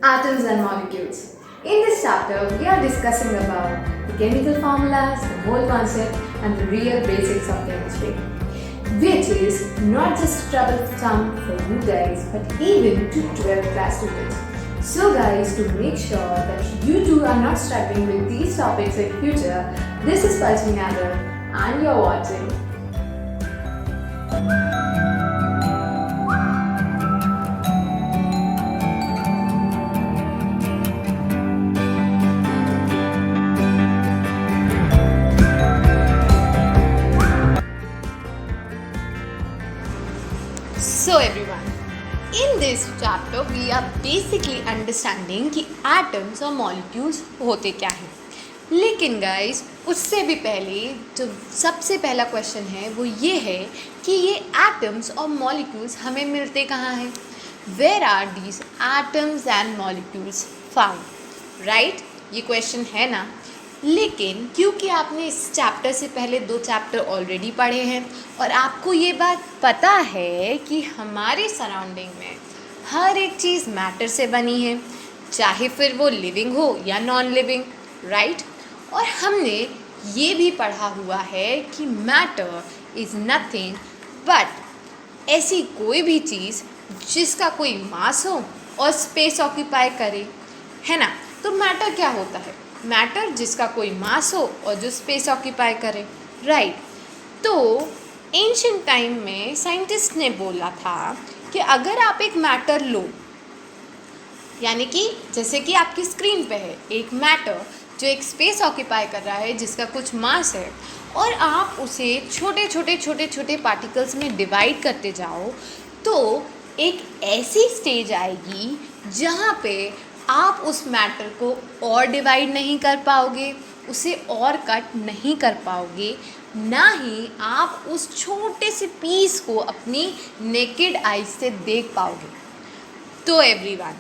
atoms and molecules. In this chapter, we are discussing about the chemical formulas, the whole concept, and the real basics of chemistry, which is not just troublesome for you guys, but even to 12th class students. So guys, to make sure that you too are not struggling with these topics in future, this is Palchini Nagar and you're watching So everyone, in this chapter we are basically understanding कि atoms और molecules होते क्या हैं. लेकिन guys, उससे भी पहले जो सबसे पहला क्वेश्चन है वो ये है कि ये atoms और molecules हमें मिलते कहाँ हैं. Where are these atoms and molecules found? Right? ये क्वेश्चन है ना. लेकिन क्योंकि आपने इस चैप्टर से पहले 2 चैप्टर ऑलरेडी पढ़े हैं और आपको ये बात पता है कि हमारे सराउंडिंग में हर एक चीज़ मैटर से बनी है, चाहे फिर वो लिविंग हो या नॉन लिविंग, राइट. और हमने ये भी पढ़ा हुआ है कि मैटर इज़ नथिंग बट ऐसी कोई भी चीज़ जिसका कोई मास हो और स्पेस ऑक्यूपाई करे, है ना. तो मैटर क्या होता है? मैटर जिसका कोई मास हो और जो स्पेस ऑक्यूपाई करे, राइट. तो एंशिएंट टाइम में साइंटिस्ट ने बोला था कि अगर आप एक मैटर लो, यानी कि जैसे कि आपकी स्क्रीन पे है एक मैटर जो एक स्पेस ऑक्यूपाई कर रहा है जिसका कुछ मास है, और आप उसे छोटे छोटे पार्टिकल्स में डिवाइड करते जाओ, तो एक ऐसी स्टेज आएगी जहाँ पे आप उस मैटर को और डिवाइड नहीं कर पाओगे, उसे और कट नहीं कर पाओगे, ना ही आप उस छोटे से पीस को अपनी नेकेड आई से देख पाओगे. तो एवरीवन,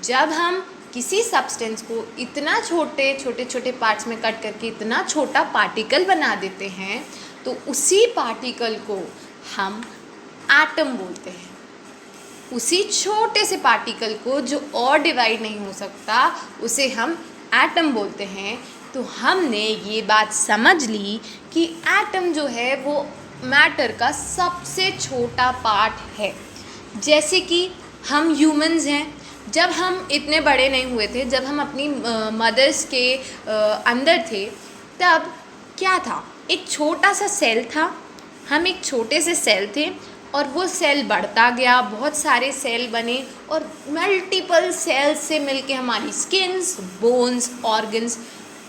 जब हम किसी सब्सटेंस को इतना छोटे पार्ट्स में कट करके इतना छोटा पार्टिकल बना देते हैं, तो उसी पार्टिकल को हम एटम बोलते हैं. उसी छोटे से पार्टिकल को जो और डिवाइड नहीं हो सकता उसे हम एटम बोलते हैं. तो हमने ये बात समझ ली कि एटम जो है वो मैटर का सबसे छोटा पार्ट है. जैसे कि हम ह्यूमंस हैं, जब हम इतने बड़े नहीं हुए थे, जब हम अपनी मदर्स के अंदर थे, तब क्या था? एक छोटा सा सेल था. हम एक छोटे से सेल थे और वो सेल बढ़ता गया, बहुत सारे सेल बने और मल्टीपल सेल्स से मिलके हमारी स्किन्स, बोन्स, ऑर्गन्स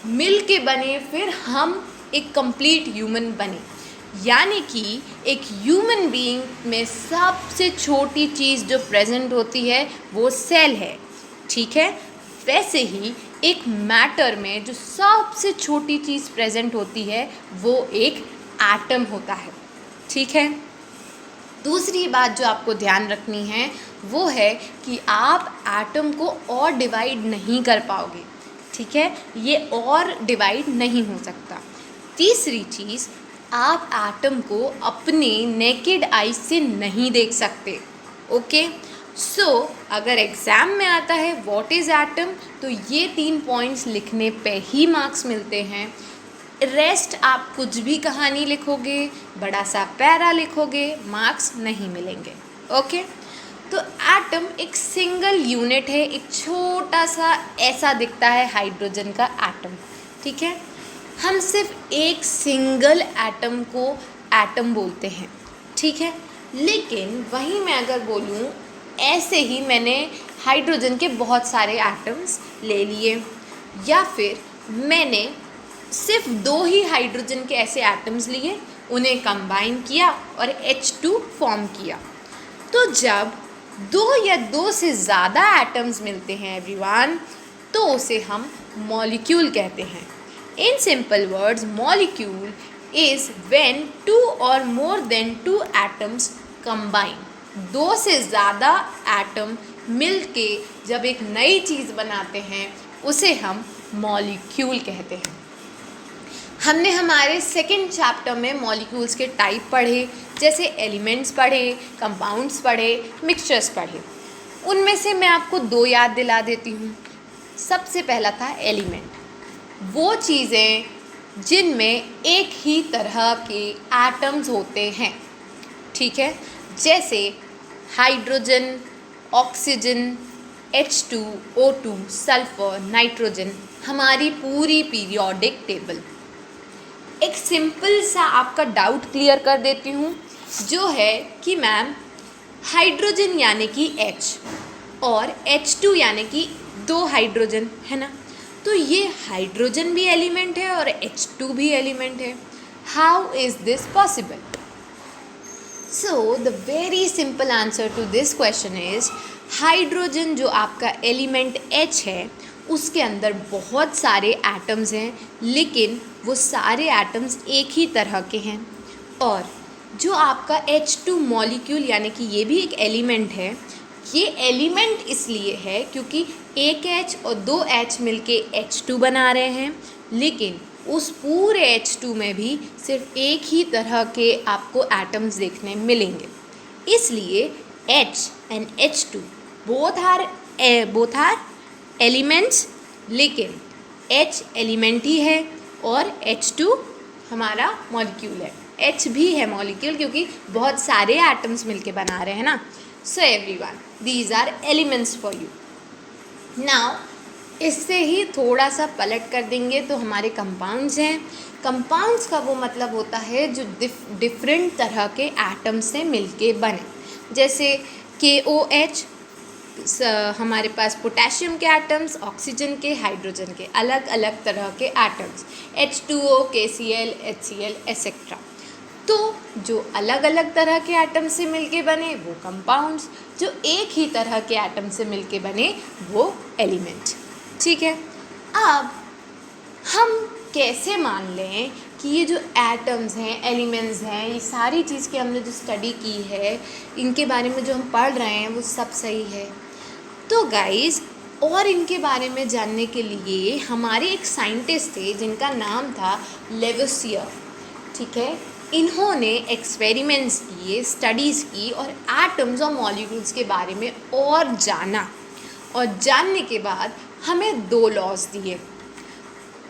मिल के बने, फिर हम एक कंप्लीट ह्यूमन बने. यानी कि एक ह्यूमन बीइंग में सबसे छोटी चीज़ जो प्रेजेंट होती है वो सेल है, ठीक है. वैसे ही एक मैटर में जो सबसे छोटी चीज़ प्रेजेंट होती है वो एक एटम होता है, ठीक है. दूसरी बात जो आपको ध्यान रखनी है वो है कि आप एटम को और डिवाइड नहीं कर पाओगे, ठीक है. ये और डिवाइड नहीं हो सकता. तीसरी चीज़, आप एटम को अपने नेकेड आई से नहीं देख सकते, ओके. सो अगर एग्ज़ाम में आता है व्हाट इज़ एटम, तो ये 3 पॉइंट्स लिखने पे ही मार्क्स मिलते हैं. रेस्ट आप कुछ भी कहानी लिखोगे, बड़ा सा पैरा लिखोगे, मार्क्स नहीं मिलेंगे, ओके. तो एटम एक सिंगल यूनिट है, एक छोटा सा ऐसा दिखता है हाइड्रोजन का एटम, ठीक है. हम सिर्फ एक सिंगल एटम को एटम बोलते हैं, ठीक है. लेकिन वहीं मैं अगर बोलूँ, ऐसे ही मैंने हाइड्रोजन के बहुत सारे एटम्स ले लिए, या फिर मैंने सिर्फ 2 ही हाइड्रोजन के ऐसे एटम्स लिए, उन्हें कंबाइन किया और H2 फॉर्म किया. तो जब 2 या 2 से ज़्यादा एटम्स मिलते हैं एवरीवन, तो उसे हम मॉलिक्यूल कहते हैं. In simple words, molecule is when 2 और मोर देन 2 एटम्स कंबाइन. 2 से ज़्यादा एटम मिल के जब एक नई चीज़ बनाते हैं उसे हम मॉलिक्यूल कहते हैं. हमने हमारे सेकंड चैप्टर में मॉलिक्यूल्स के टाइप पढ़े, जैसे एलिमेंट्स पढ़े, कंपाउंड्स पढ़े, मिक्सचर्स पढ़े. उनमें से मैं आपको 2 याद दिला देती हूँ। सबसे पहला था एलिमेंट, वो चीज़ें जिनमें एक ही तरह के एटम्स होते हैं, ठीक है, जैसे hydrogen, oxygen, H2, O2, sulphur, nitrogen, हमारी पूरी पीरियोडिक टेबल। एक सिंपल सा आपका डाउट क्लियर कर देती हूँ, जो है कि मैम हाइड्रोजन यानी कि H और H2 यानी कि 2 हाइड्रोजन है ना, तो ये हाइड्रोजन भी एलिमेंट है और H2 भी एलिमेंट है। How is this possible? So the very simple answer to this question is hydrogen जो आपका एलिमेंट H है उसके अंदर बहुत सारे एटम्स हैं, लेकिन वो सारे एटम्स एक ही तरह के हैं। और जो आपका H2 मॉलिक्यूल यानी कि ये भी एक एलिमेंट है, ये एलिमेंट इसलिए है क्योंकि एक H और 2 H मिलके H2 बना रहे हैं, लेकिन उस पूरे H2 में भी सिर्फ एक ही तरह के आपको एटम्स देखने मिलेंगे। इसलिए H and H2 both are elements, लेकिन H एलिमेंट ही है और H2 हमारा मॉलिक्यूल है। H भी है मॉलिक्यूल क्योंकि बहुत सारे एटम्स मिलके बना रहे हैं ना। So everyone, these are elements for you. Now इससे ही थोड़ा सा पलट कर देंगे तो हमारे कंपाउंड्स हैं। कंपाउंड्स का वो मतलब होता है जो डिफरेंट तरह के एटम्स से मिलके बने, जैसे KOH, हमारे पास पोटेशियम के एटम्स, ऑक्सीजन के, हाइड्रोजन के, अलग अलग तरह के atoms, H2O, KCl, HCl etcetera. तो जो अलग अलग तरह के एटम से मिलके बने वो कंपाउंड्स, जो एक ही तरह के एटम से मिलके बने वो एलिमेंट, ठीक है। अब हम कैसे मान लें कि ये जो एटम्स हैं, एलिमेंट्स हैं, ये सारी चीज़ की हमने जो स्टडी की है, इनके बारे में जो हम पढ़ रहे हैं वो सब सही है? तो गाइस, और इनके बारे में जानने के लिए हमारे एक साइंटिस्ट थे जिनका नाम था लेवोसियर, ठीक है। इन्होंने एक्सपेरिमेंट्स किए, स्टडीज़ की और एटम्स और मॉलिक्यूल्स के बारे में और जाना, और जानने के बाद हमें 2 लॉज दिए।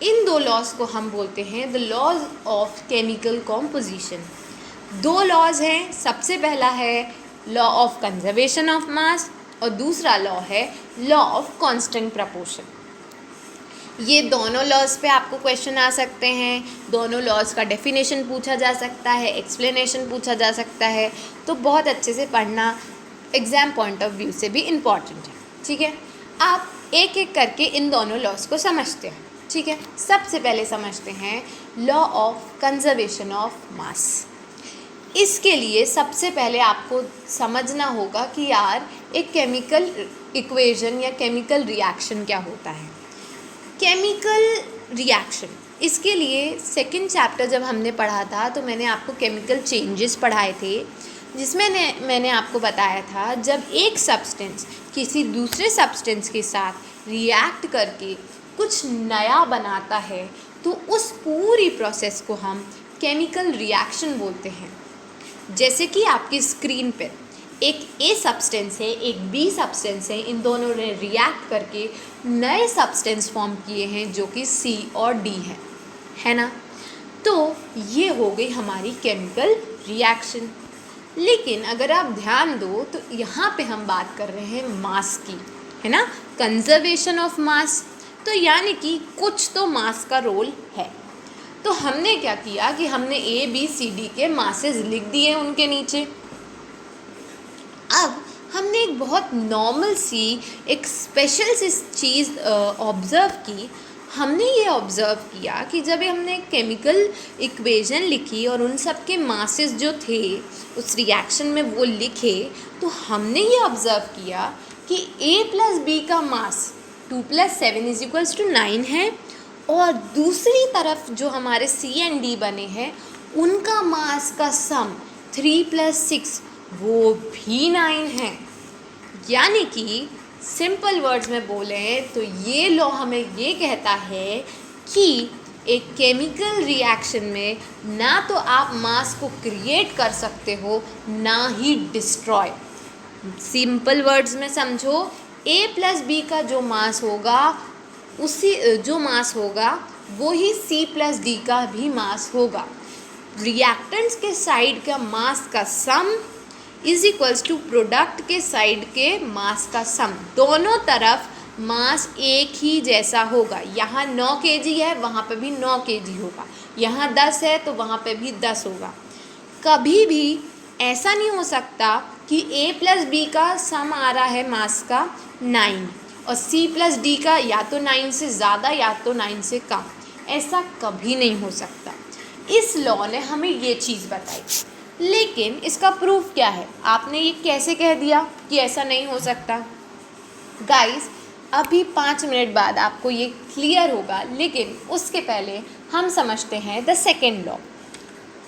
इन 2 लॉज को हम बोलते हैं the laws of chemical composition. 2 laws हैं, सबसे पहला है law of conservation of mass और दूसरा लॉ है लॉ ऑफ कांस्टेंट प्रपोर्शन। ये दोनों लॉज पे आपको क्वेश्चन आ सकते हैं, दोनों लॉज का डेफिनेशन पूछा जा सकता है, एक्सप्लेनेशन पूछा जा सकता है, तो बहुत अच्छे से पढ़ना एग्ज़ाम पॉइंट ऑफ व्यू से भी इम्पॉर्टेंट है, ठीक है। आप एक एक करके इन दोनों लॉज को समझते हैं, ठीक है। सबसे पहले समझते हैं लॉ ऑफ कंजर्वेशन ऑफ मास। इसके लिए सबसे पहले आपको समझना होगा कि यार एक केमिकल इक्वेशन या केमिकल रिएक्शन क्या होता है। केमिकल रिएक्शन, इसके लिए सेकंड चैप्टर जब हमने पढ़ा था तो मैंने आपको केमिकल चेंजेस पढ़ाए थे, जिसमें मैंने आपको बताया था जब एक सब्सटेंस किसी दूसरे सब्सटेंस के साथ रिएक्ट करके कुछ नया बनाता है तो उस पूरी प्रोसेस को हम केमिकल रिएक्शन बोलते हैं। जैसे कि आपकी स्क्रीन पर एक A सब्सटेंस है, एक B सब्सटेंस है, इन दोनों ने रिएक्ट करके नए सब्सटेंस फॉर्म किए हैं जो कि C और D है ना। तो ये हो गई हमारी केमिकल रिएक्शन। लेकिन अगर आप ध्यान दो तो यहाँ पे हम बात कर रहे हैं मास की, है ना, कंजर्वेशन ऑफ मास। तो यानी कि कुछ तो मास का रोल है। तो हमने क्या किया कि हमने A, B, C, D के मासेस लिख दिए उनके नीचे। अब हमने एक बहुत नॉर्मल सी, एक स्पेशल सी चीज़ ऑब्ज़र्व की। हमने ये ऑब्ज़र्व किया कि जब हमने केमिकल इक्वेशन लिखी और उन सब के मासेस जो थे उस रिएक्शन में वो लिखे, तो हमने ये ऑब्ज़र्व किया कि A + B का मास 2 + 7 = 9 है, और दूसरी तरफ जो हमारे C and D बने हैं उनका मास का सम 3 + 6 वो भी 9 है। यानी कि सिंपल वर्ड्स में बोलें तो ये लॉ हमें ये कहता है कि एक केमिकल रिएक्शन में ना तो आप मास को क्रिएट कर सकते हो ना ही डिस्ट्रॉय। सिंपल वर्ड्स में समझो, A प्लस बी का जो मास होगा उसी जो मास होगा वो ही C प्लस डी का भी मास होगा। रिएक्टेंट्स के साइड का मास का sum is equals to product के साइड के मास का सम। दोनों तरफ मास एक ही जैसा होगा। यहाँ 9 kg है, वहाँ पे भी 9 kg होगा। यहाँ 10 है तो वहाँ पे भी 10 होगा। कभी भी ऐसा नहीं हो सकता कि A प्लस बी का सम आ रहा है मास का 9 और C प्लस डी का या तो 9 से ज़्यादा या तो 9 से कम। ऐसा कभी नहीं हो सकता। इस लॉ ने हमें ये चीज़ बताई, लेकिन इसका प्रूफ क्या है? आपने ये कैसे कह दिया कि ऐसा नहीं हो सकता? गाइस, अभी 5 मिनट बाद आपको ये क्लियर होगा, लेकिन उसके पहले हम समझते हैं the second law.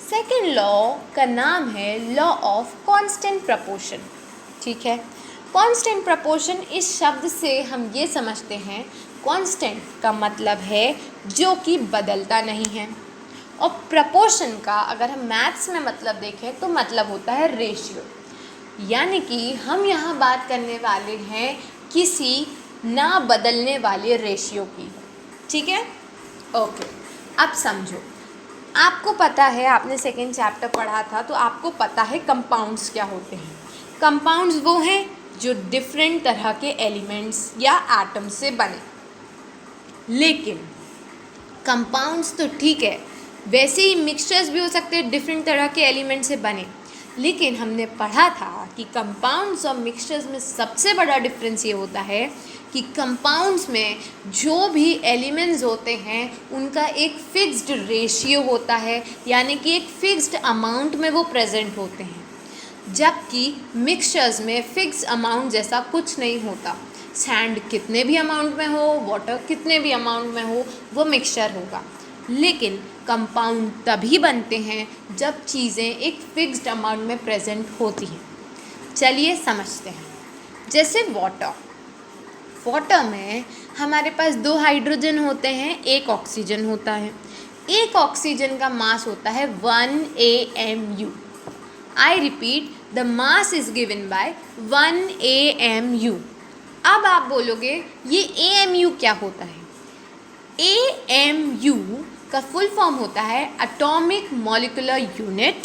Second law का नाम है लॉ ऑफ कांस्टेंट प्रपोर्शन। ठीक है, कांस्टेंट प्रपोर्शन इस शब्द से हम ये समझते हैं, कांस्टेंट का मतलब है जो कि बदलता नहीं है, और प्रपोर्शन का अगर हम मैथ्स में मतलब देखें तो मतलब होता है रेशियो। यानी कि हम यहाँ बात करने वाले हैं किसी ना बदलने वाले रेशियो की। ठीक है, ओके। अब समझो, आपको पता है, आपने सेकेंड चैप्टर पढ़ा था तो आपको पता है कंपाउंड्स क्या होते हैं। कंपाउंड्स वो हैं जो डिफरेंट तरह के एलिमेंट्स या एटम से बने। लेकिन कंपाउंड्स तो ठीक है, वैसे ही मिक्सचर्स भी हो सकते हैं डिफरेंट तरह के एलिमेंट से बने। लेकिन हमने पढ़ा था कि कंपाउंड्स और मिक्सचर्स में सबसे बड़ा डिफरेंस ये होता है कि कंपाउंड्स में जो भी एलिमेंट्स होते हैं उनका एक फिक्स्ड रेशियो होता है, यानी कि एक फिक्स्ड अमाउंट में वो प्रेजेंट होते हैं, जबकि मिक्सचर्स में फिक्स्ड अमाउंट जैसा कुछ नहीं होता। सैंड कितने भी अमाउंट में हो, वाटर कितने भी अमाउंट में हो, वो मिक्सचर होगा। लेकिन कंपाउंड तभी बनते हैं जब चीज़ें एक फिक्स्ड अमाउंट में प्रेजेंट होती हैं। चलिए समझते हैं। जैसे वाटर में हमारे पास 2 हाइड्रोजन होते हैं, 1 ऑक्सीजन होता है। 1 ऑक्सीजन का मास होता है 1 AMU। I repeat, the mass is given by 1 AMU। अब आप बोलोगे ये AMU क्या होता है? AMU का फुल फॉर्म होता है एटॉमिक मॉलिक्यूलर यूनिट,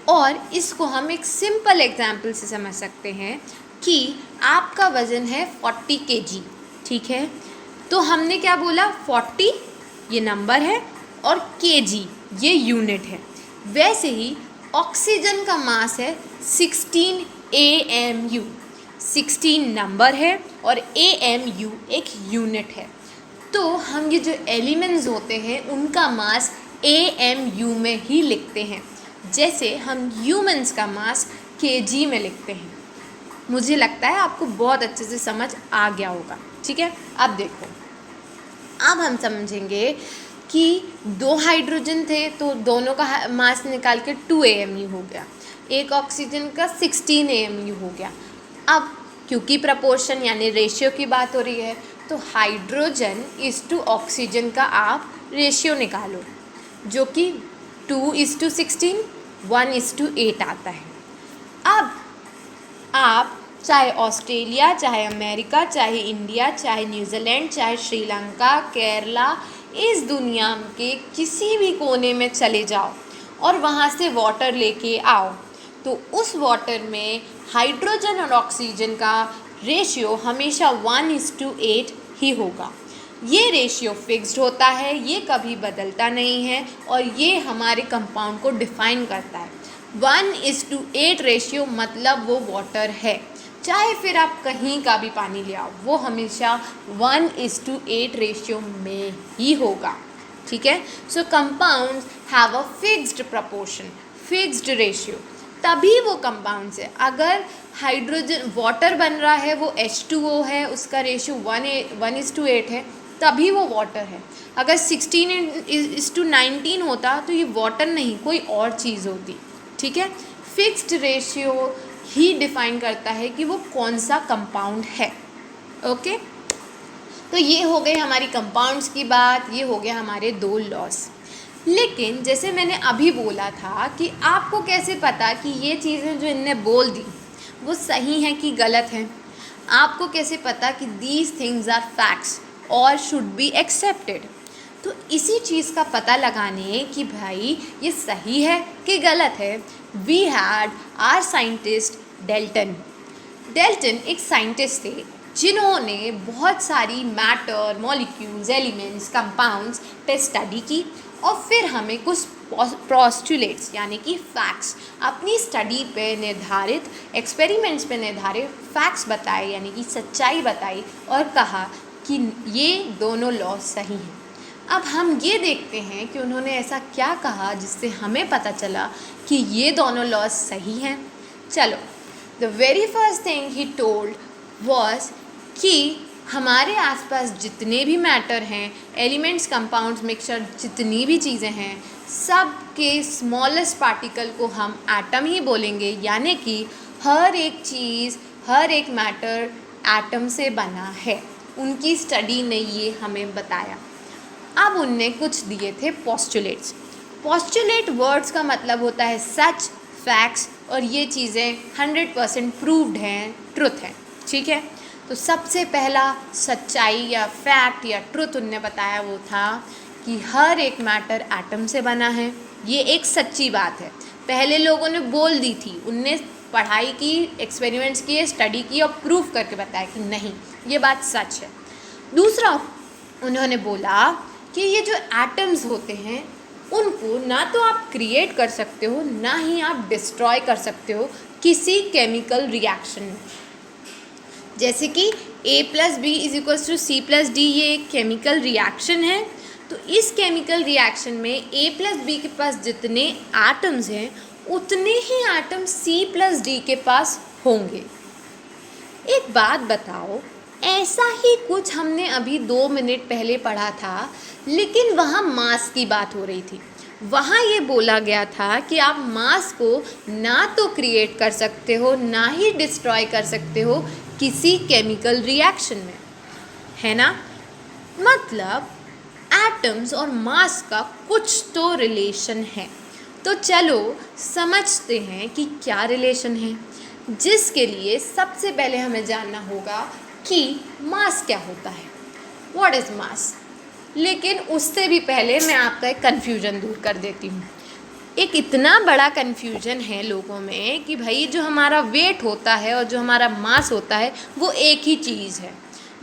और इसको हम एक सिंपल एग्जांपल से समझ सकते हैं कि आपका वज़न है 40 kg। ठीक है, तो हमने क्या बोला? 40 ये नंबर है और kg ये यूनिट है। वैसे ही ऑक्सीजन का मास है 16 AMU। 16 नंबर है और AMU एक यूनिट है। तो हम ये जो एलिमेंट्स होते हैं उनका मास AMU में ही लिखते हैं, जैसे हम ह्यूमंस का मास kg में लिखते हैं। मुझे लगता है आपको बहुत अच्छे से समझ आ गया होगा। ठीक है, अब देखो, अब हम समझेंगे कि 2 हाइड्रोजन थे तो दोनों का मास निकाल के 2 AMU हो गया, 1 ऑक्सीजन का 16 AMU हो गया। अब क्योंकि प्रपोर्शन यानी रेशियो की बात हो रही है, तो हाइड्रोजन इस टू ऑक्सीजन का आप रेशियो निकालो, जो कि 2:16, 1:8 आता है। अब आप चाहे ऑस्ट्रेलिया, चाहे अमेरिका, चाहे इंडिया, चाहे न्यूजीलैंड, चाहे श्रीलंका, केरला, इस दुनिया के किसी भी कोने में चले जाओ और वहाँ से वाटर लेके आओ, तो उस वाटर में हाइड्रोजन और ऑक्सीजन का रेशियो हमेशा 1:8 ही होगा। ये रेशियो फिक्स्ड होता है, ये कभी बदलता नहीं है, और ये हमारे कंपाउंड को डिफाइन करता है। 1:8 रेशियो मतलब वो वाटर है, चाहे फिर आप कहीं का भी पानी ले आओ, वो हमेशा 1:8 रेशियो में ही होगा। ठीक है, so compounds have a fixed proportion, fixed ratio, तभी वो कंपाउंड्स है। अगर हाइड्रोजन वाटर बन रहा है, वो H2O है, उसका रेशियो 1:8 है, तभी वो वाटर है। अगर 16:19 होता तो ये वाटर नहीं, कोई और चीज़ होती। ठीक है, फिक्स्ड रेशियो ही डिफाइन करता है कि वो कौन सा कंपाउंड है। ओके, तो ये हो गई हमारी कंपाउंड्स की बात, ये हो गया हमारे 2 लॉस। लेकिन जैसे मैंने अभी बोला था कि आपको कैसे पता कि ये चीज़ें जो इनने बोल दी वो सही हैं कि गलत हैं? आपको कैसे पता कि दीज थिंग्स आर फैक्ट्स और शुड बी एक्सेप्टेड? तो इसी चीज़ का पता लगाने कि भाई ये सही है कि गलत है, we had our scientist Dalton. Dalton एक साइंटिस्ट थे जिन्होंने बहुत सारी मैटर, मॉलिक्यूल्स, एलिमेंट्स, कंपाउंड्स पे स्टडी की और फिर हमें कुछ पोस्टुलेट्स यानी कि फैक्ट्स अपनी स्टडी पे निर्धारित, एक्सपेरिमेंट्स पे निर्धारित फैक्ट्स बताए यानी कि सच्चाई बताई और कहा कि ये दोनों लॉ सही हैं। अब हम ये देखते हैं कि उन्होंने ऐसा क्या कहा जिससे हमें पता चला कि ये दोनों लॉज सही हैं। चलो, the very first thing he told was कि हमारे आसपास जितने भी मैटर हैं, एलिमेंट्स, कंपाउंड्स, मिक्सचर, जितनी भी चीज़ें हैं, सब के स्मॉलेस्ट पार्टिकल को हम एटम ही बोलेंगे, यानी कि हर एक चीज़, हर एक मैटर एटम से बना है। उनकी स्टडी ने ये हमें बताया। अब उनने कुछ दिए थे पोस्टुलेट्स। पोस्टुलेट वर्ड्स का मतलब होता है सच, फैक्ट्स, और ये चीज़ें 100% प्रूव्ड हैं, ट्रुथ हैं, ठीक है। तो सबसे पहला सच्चाई या फैक्ट या ट्रुथ उनने बताया वो था कि हर एक मैटर एटम से बना है। ये एक सच्ची बात है, पहले लोगों ने बोल दी थी, उनने पढ़ाई की, एक्सपेरिमेंट्स किए, स्टडी की और प्रूव करके बताया कि नहीं, ये बात सच है। दूसरा उन्होंने बोला कि ये जो एटम्स होते हैं उनको ना तो आप क्रिएट कर सकते हो, ना ही आप डिस्ट्रॉय कर सकते हो किसी केमिकल रिएक्शन में। जैसे कि A+B=C+D, ये एक केमिकल रिएक्शन है। तो इस केमिकल रिएक्शन में A+B के पास जितने एटम्स हैं उतने ही एटम C+D के पास होंगे। एक बात बताओ, ऐसा ही कुछ हमने अभी 2 मिनट पहले पढ़ा था, लेकिन वहाँ मास की बात हो रही थी। वहाँ ये बोला गया था कि आप मास को ना तो क्रिएट कर सकते हो, ना ही डिस्ट्रॉय कर सकते हो किसी केमिकल रिएक्शन में, है ना। मतलब एटम्स और मास का कुछ तो रिलेशन है। तो चलो समझते हैं कि क्या रिलेशन है, जिसके लिए सबसे पहले हमें जानना होगा कि मास क्या होता है, व्हाट इज़ मास। लेकिन उससे भी पहले मैं आपका एक कन्फ्यूजन दूर कर देती हूँ। एक इतना बड़ा कन्फ्यूजन है लोगों में कि भाई जो हमारा वेट होता है और जो हमारा मास होता है वो एक ही चीज़ है।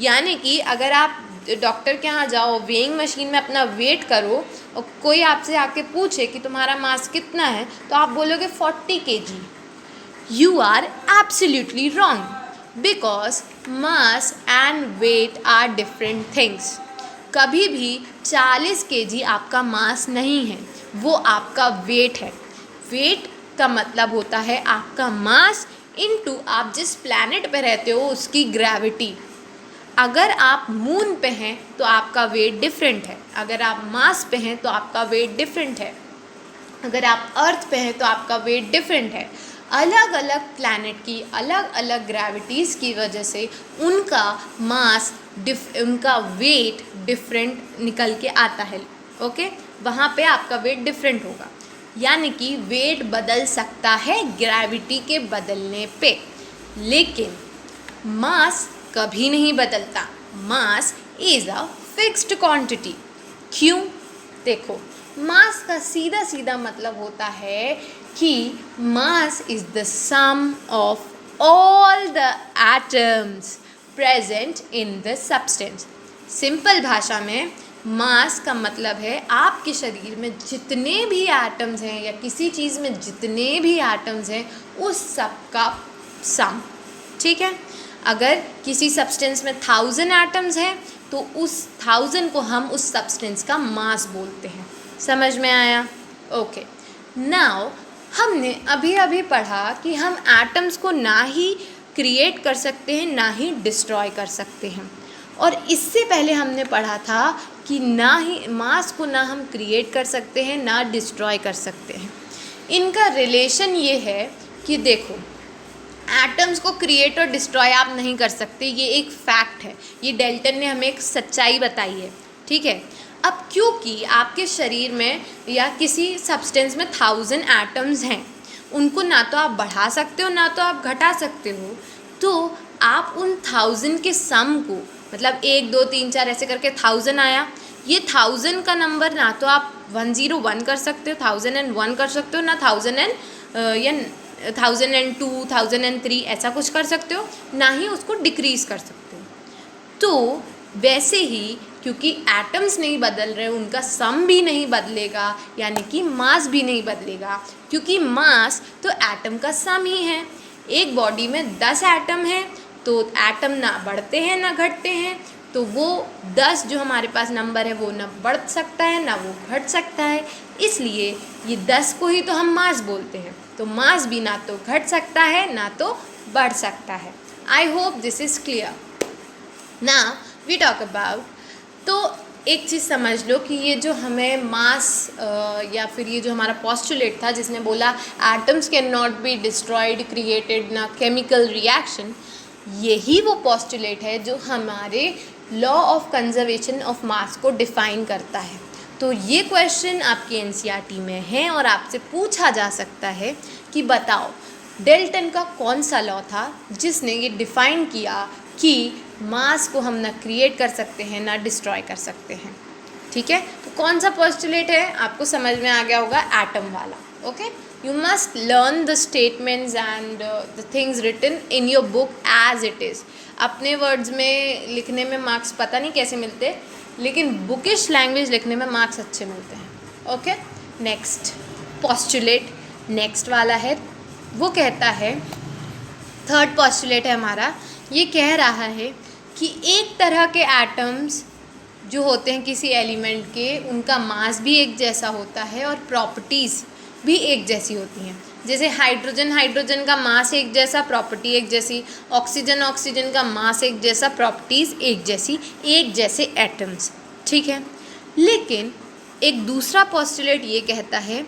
यानी कि अगर आप डॉक्टर के यहाँ जाओ, वेइंग मशीन में अपना वेट करो और कोई आपसे आके पूछे कि तुम्हारा मास कितना है, तो आप बोलोगे 40 kg। You are absolutely wrong, because mass and weight are different things. कभी भी 40 kg आपका मास नहीं है, वो आपका वेट है। वेट का मतलब होता है आपका मास इनटू आप जिस प्लैनेट पे रहते हो उसकी ग्रेविटी। अगर आप मून पे हैं तो आपका वेट डिफरेंट है, अगर आप मार्स पे हैं तो आपका वेट डिफरेंट है, अगर आप अर्थ पे हैं तो आपका वेट डिफरेंट है। अलग अलग प्लैनेट की अलग अलग ग्रेविटीज़ की वजह से उनका मास उनका वेट डिफरेंट निकल के आता है। ओके, वहाँ पे आपका वेट डिफरेंट होगा, यानी कि वेट बदल सकता है ग्रेविटी के बदलने पे, लेकिन मास कभी नहीं बदलता। Mass is a fixed quantity. क्यों? देखो, मास का सीधा सीधा मतलब होता है कि mass is the sum of all the atoms present in the substance. Simple भाषा में मास का मतलब है आपके शरीर में जितने भी एटम्स हैं या किसी चीज़ में जितने भी एटम्स हैं उस सब का सम, ठीक है। अगर किसी सब्सटेंस में 1000 एटम्स हैं तो उस 1000 को हम उस सब्सटेंस का मास बोलते हैं। समझ में आया? ओके, नाउ हमने अभी अभी पढ़ा कि हम एटम्स को ना ही क्रिएट कर सकते हैं ना ही डिस्ट्रॉय कर सकते हैं, और इससे पहले हमने पढ़ा था कि ना ही मास को ना हम क्रिएट कर सकते हैं ना डिस्ट्रॉय कर सकते हैं। इनका रिलेशन ये है कि देखो, एटम्स को क्रिएट और डिस्ट्रॉय आप नहीं कर सकते, ये एक फैक्ट है, ये डेल्टन ने हमें एक सच्चाई बताई है, ठीक है। अब क्योंकि आपके शरीर में या किसी सब्सटेंस में 1000 एटम्स हैं, उनको ना तो आप बढ़ा सकते हो ना तो आप घटा सकते हो। तो आप उन 1000 के सम को, मतलब 1 2 3 4 ऐसे करके 1000 आया, ये 1000 का नंबर ना तो आप 101 कर सकते हो, 1001 कर सकते हो, ना 1002 1003 ऐसा कुछ कर सकते हो, ना ही उसको डिक्रीज कर सकते हो। तो वैसे ही क्योंकि एटम्स नहीं बदल रहे, उनका सम भी नहीं बदलेगा, यानी कि मास भी नहीं बदलेगा, क्योंकि मास तो एटम का सम ही है। एक बॉडी में 10 एटम है, तो एटम ना बढ़ते हैं ना घटते हैं, तो वो 10 जो हमारे पास नंबर है वो ना बढ़ सकता है ना वो घट सकता है, इसलिए ये 10 को ही तो हम मास बोलते हैं। तो मास भी ना तो घट सकता है ना तो बढ़ सकता है। I hope this is clear. ना वी टॉक अबाउट, तो एक चीज़ समझ लो कि ये जो हमें मास या फिर ये जो हमारा पॉस्टुलेट था जिसने बोला atoms can not be destroyed created ना केमिकल रिएक्शन, यही वो पॉस्टुलेट है जो हमारे लॉ ऑफ कंजर्वेशन ऑफ मास को डिफाइन करता है। तो ये क्वेश्चन आपके एनसीईआरटी में है और आपसे पूछा जा सकता है कि बताओ डेल्टन का कौन सा लॉ था जिसने ये डिफ़ाइन किया कि मास को हम ना क्रिएट कर सकते हैं ना डिस्ट्रॉय कर सकते हैं। ठीक है, तो कौन सा पोस्टुलेट है आपको समझ में आ गया होगा, एटम वाला। Okay, you must learn the statements and the things written in your book as it is. अपने वर्ड्स में लिखने में मार्क्स पता नहीं कैसे मिलते, लेकिन बुकिश लैंग्वेज लिखने में मार्क्स अच्छे मिलते हैं। ओके, नेक्स्ट पोस्टुलेट, नेक्स्ट वाला है, वो कहता है, थर्ड पोस्टुलेट है हमारा, ये कह रहा है कि एक तरह के एटम्स जो होते हैं किसी एलिमेंट के, उनका मास भी एक जैसा होता है और प्रॉपर्टीज़ भी एक जैसी होती हैं। जैसे हाइड्रोजन का मास एक जैसा, प्रॉपर्टी एक जैसी, ऑक्सीजन का मास एक जैसा, प्रॉपर्टीज़ एक जैसी, एक जैसे एटम्स। ठीक है, लेकिन एक दूसरा पोस्टुलेट ये कहता है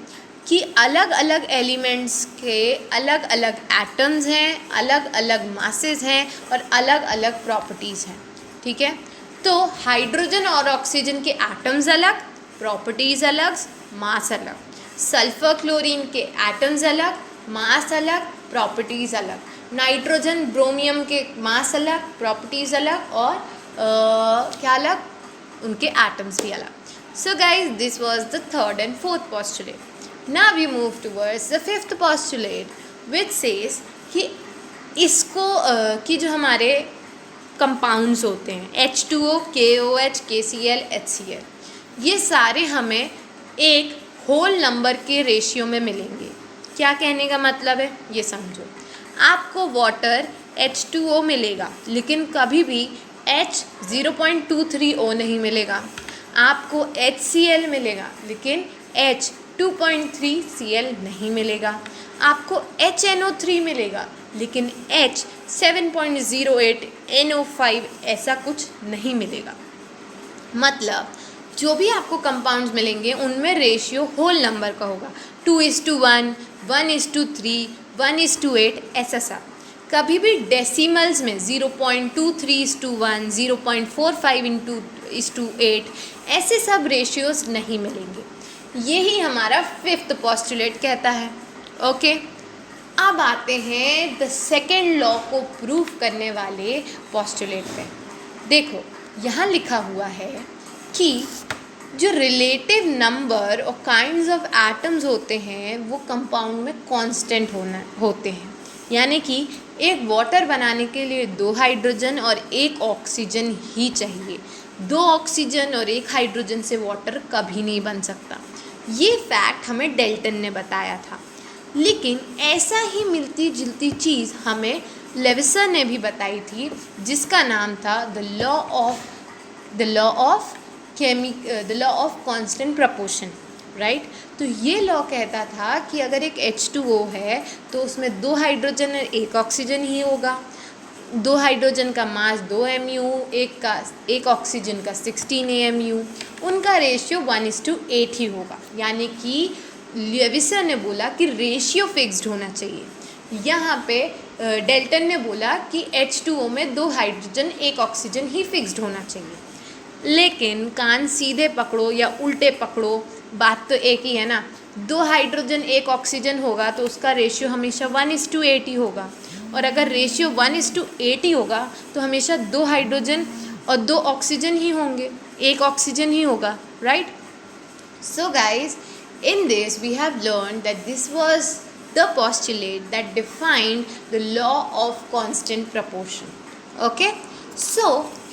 कि अलग अलग एलिमेंट्स के अलग अलग एटम्स हैं, अलग अलग मासेस हैं और अलग अलग प्रॉपर्टीज़ हैं। ठीक है, तो हाइड्रोजन और ऑक्सीजन के एटम्स अलग, प्रॉपर्टीज़ अलग, मास अलग। सल्फर क्लोरीन के एटम्स अलग, मास अलग, प्रॉपर्टीज़ अलग। नाइट्रोजन ब्रोमियम के मास अलग, प्रॉपर्टीज़ अलग, और क्या अलग, उनके एटम्स भी अलग। So guys, this was the third and fourth postulate. Now we move towards the fifth postulate, which says कि इसको कि जो हमारे कंपाउंड्स होते हैं H2O, KOH, KCl, HCl, ये सारे हमें एक होल नंबर के रेशियो में मिलेंगे। क्या कहने का मतलब है ये समझो। आपको वाटर H2O मिलेगा, लेकिन कभी भी H0.23O नहीं मिलेगा। आपको HCl मिलेगा, लेकिन H2.3Cl नहीं मिलेगा। आपको HNO3 मिलेगा, लेकिन H7.08NO5 ऐसा कुछ नहीं मिलेगा। मतलब जो भी आपको कंपाउंड्स मिलेंगे उनमें रेशियो होल नंबर का होगा, 2:1, 1:3, 1:8 ऐसा सब। कभी भी डेसिमल्स में 0.23:1, 0.45:8 ऐसे सब रेशियोज नहीं मिलेंगे। यही हमारा फिफ्थ पोस्टुलेट कहता है। ओके, अब आते हैं द सेकेंड लॉ को प्रूव करने वाले पोस्टुलेट पे। देखो यहाँ लिखा हुआ है कि जो रिलेटिव नंबर और काइंड्स ऑफ एटम्स होते हैं वो कंपाउंड में कांस्टेंट होते हैं। यानी कि एक वाटर बनाने के लिए 2 हाइड्रोजन और 1 ऑक्सीजन ही चाहिए। 2 ऑक्सीजन और 1 हाइड्रोजन से वाटर कभी नहीं बन सकता। ये फैक्ट हमें डेल्टन ने बताया था। लेकिन ऐसा ही मिलती जुलती चीज़ हमें लेविसर ने भी बताई थी, जिसका नाम था the law of constant proportion, right. तो ये लॉ कहता था कि अगर एक H2O है तो उसमें 2 हाइड्रोजन और 1 ऑक्सीजन ही होगा। 2 हाइड्रोजन का मास 2 mu, एक ऑक्सीजन का 16 AMU, उनका रेशियो 1:8 ही होगा। यानी कि लेविसर ने बोला कि रेशियो फिक्स्ड होना चाहिए। यहाँ पे डेल्टन ने बोला कि H2O में 2 हाइड्रोजन 1 ऑक्सीजन ही फिक्स्ड होना चाहिए। लेकिन कान सीधे पकड़ो या उल्टे पकड़ो, बात तो एक ही है ना। दो हाइड्रोजन एक ऑक्सीजन होगा तो उसका रेशियो हमेशा 1:8 ही होगा, और अगर रेशियो 1:8 ही होगा तो हमेशा दो हाइड्रोजन और दो ऑक्सीजन ही होंगे, एक ऑक्सीजन ही होगा, right? So guys, in this we have learned that this was the postulate that defined the law of constant proportion. Okay, so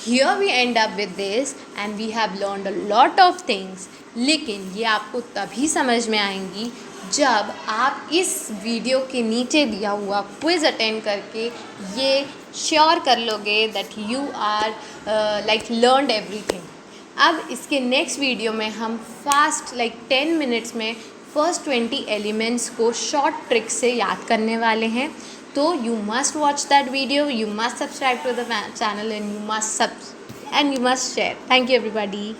here we end up with this and we have learned a lot of things. लेकिन ये आपको तभी समझ में आएंगी जब आप इस वीडियो के नीचे दिया हुआ क्विज़ अटेंड करके ये श्योर कर लोगे that you are like learned everything. अब इसके नेक्स्ट वीडियो में हम फास्ट लाइक 10 मिनट्स में फर्स्ट 20 एलिमेंट्स को शॉर्ट ट्रिक से याद करने वाले हैं। तो you must watch that video, you must subscribe to the channel and you must share. Thank you everybody.